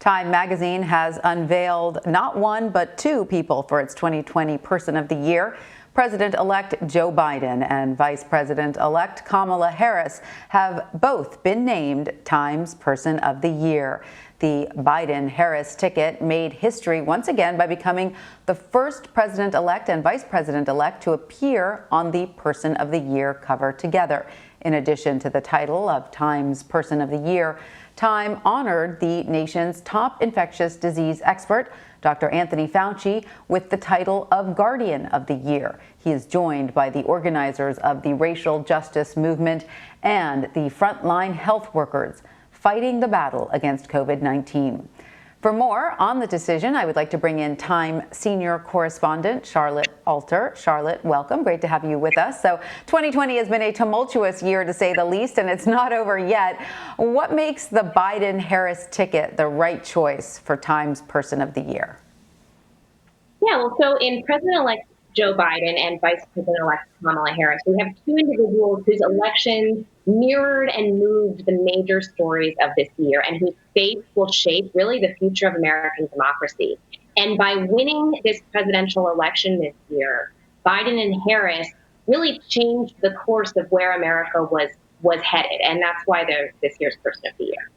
Time magazine has unveiled not one, but two people for its 2020 Person of the Year. President-elect Joe Biden and Vice President-elect Kamala Harris have both been named Time's Person of the Year. The Biden-Harris ticket made history once again by becoming the first president-elect and vice president-elect to appear on the Person of the Year cover together. In addition to the title of Time's Person of the Year, Time honored the nation's top infectious disease expert, Dr. Anthony Fauci, with the title of Guardian of the Year. He is joined by the organizers of the racial justice movement and the frontline health workers fighting the battle against COVID-19. For more on the decision, I would like to bring in Time senior correspondent Charlotte Alter. Charlotte, welcome. Great to have you with us. So 2020 has been a tumultuous year, to say the least, and it's not over yet. What makes the Biden-Harris ticket the right choice for Time's Person of the Year? Yeah, well, so in President-elect Joe Biden and Vice President-elect Kamala Harris, we have two individuals whose elections mirrored and moved the major stories of this year and whose fates will shape really the future of American democracy. And by winning this presidential election this year, Biden and Harris really changed the course of where America was headed. And that's why they're this year's Person of the Year.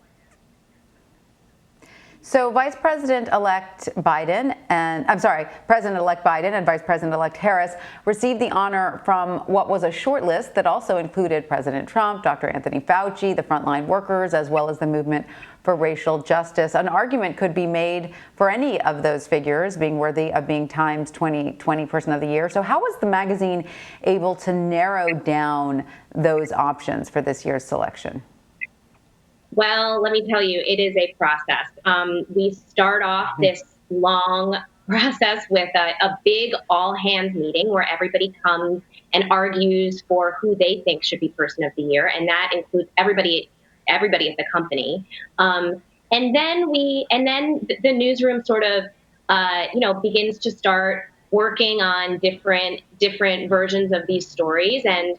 So President-elect Biden and Vice President-elect Harris received the honor from what was a short list that also included President Trump, Dr. Anthony Fauci, the frontline workers, as well as the movement for racial justice. An argument could be made for any of those figures being worthy of being Time's 2020 Person of the Year. So how was the magazine able to narrow down those options for this year's selection? Well, let me tell you, it is a process. We start off this long process with a big all-hands meeting where everybody comes and argues for who they think should be Person of the Year, and that includes everybody at the company. And then the newsroom sort of begins to start working on different versions of these stories, and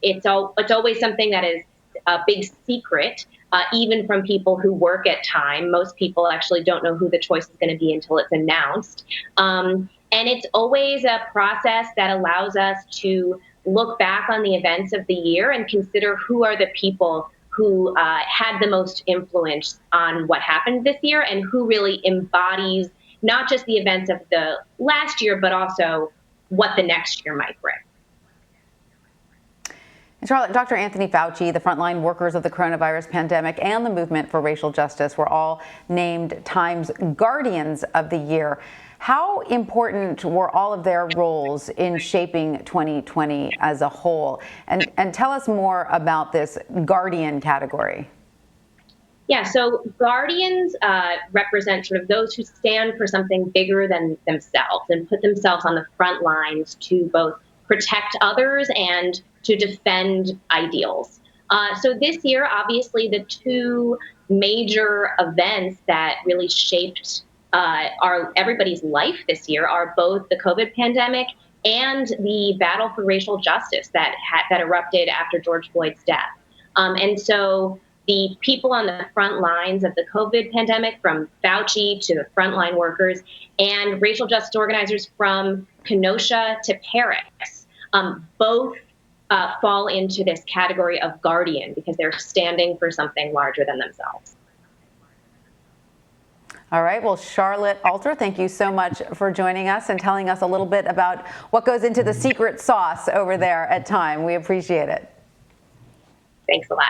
it's always something that is a big secret, even from people who work at Time. Most people actually don't know who the choice is going to be until it's announced. And it's always a process that allows us to look back on the events of the year and consider who are the people who had the most influence on what happened this year and who really embodies not just the events of the last year, but also what the next year might bring. Charlotte, Dr. Anthony Fauci, the frontline workers of the coronavirus pandemic, and the movement for racial justice were all named Time's Guardians of the Year. How important were all of their roles in shaping 2020 as a whole? And tell us more about this Guardian category. Yeah, so Guardians represent sort of those who stand for something bigger than themselves and put themselves on the front lines to both protect others and to defend ideals. So this year, obviously, the two major events that really shaped everybody's life this year are both the COVID pandemic and the battle for racial justice that erupted after George Floyd's death. And so the people on the front lines of the COVID pandemic, from Fauci to the frontline workers, and racial justice organizers from Kenosha to Paris, both fall into this category of guardian because they're standing for something larger than themselves. All right. Well, Charlotte Alter, thank you so much for joining us and telling us a little bit about what goes into the secret sauce over there at Time. We appreciate it. Thanks a lot.